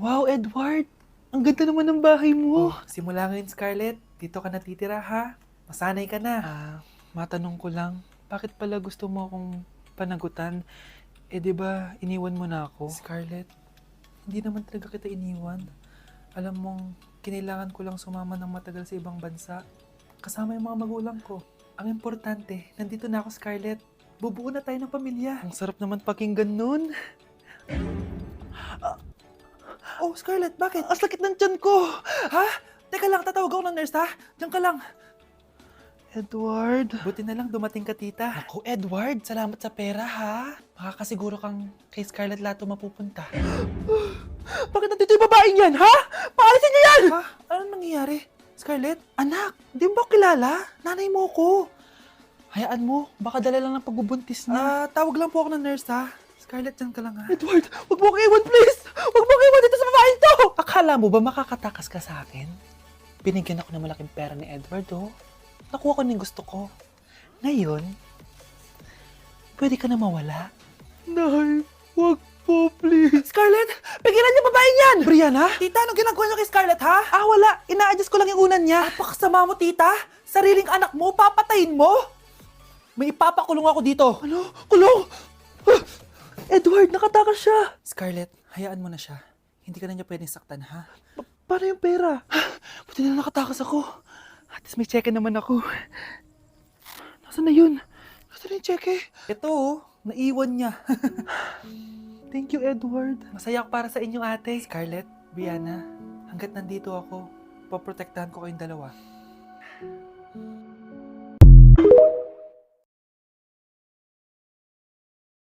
Wow, Edward! Ang ganda naman ng bahay mo. Oh, simula ngayon, Scarlett. Dito ka natitira, ha? Masanay ka na. Matanong ko lang, bakit pala gusto mo akong panagutan? Eh, di ba iniwan mo na ako? Scarlett, hindi naman talaga kita iniwan. Alam mong, kinailangan ko lang sumama ng matagal sa ibang bansa. Kasama yung mga magulang ko. Ang importante, nandito na ako, Scarlett. Bubuo na tayo ng pamilya. Ang sarap naman pakinggan nun. Oh, Scarlett, bakit? Ang sakit ng tiyan ko! Ha? Teka lang, tatawag ako ng nurse, ha? Diyan ka lang. Edward. Buti na lang dumating ka, tita. Ako, Edward, salamat sa pera, ha? Makakasiguro kang kay Scarlett Lato mapupunta. Bakit nandito yung babaeng yan, ha? Paalisin niyo yan! Ha? Anong nangyayari? Scarlett? Anak, di mo ba kilala? Nanay mo ko. Hayaan mo, baka dala lang ng pagbubuntis niya. Tawag lang po ako ng nurse, ha? Scarlett, diyan ka lang, ha? Edward, wag mo akong iwan, please! Wag mo akong iwan dito sa babaeng to! Akala mo ba makakatakas ka sa akin? Binigyan ako ng malaking pera ni Edward, oh. Nakuha ko ng gusto ko. Ngayon, pwede ka na mawala. Nay, wag po, please. Scarlett, pigilan niyo babaeng yan! Brianna? Tita, anong ginagawa niyo kay Scarlett, ha? Wala. Ina-adjust ko lang yung unan niya. Napakasama mo, tita. Sariling anak mo, papatayin mo? May ipapakulong ako dito. Ano? Kulong! Edward, nakatakas siya. Scarlett, hayaan mo na siya. Hindi ka na niya pwedeng saktan, ha? Paano yung pera? Buti na nakatakas ako. At least may cheque naman ako. Nasaan na yun? Nasaan na yung cheque? Ito, naiwan niya. Thank you, Edward. Masaya ako para sa inyo, ate. Scarlett, Brianna, hanggat nandito ako, poprotektahan ko kayong dalawa.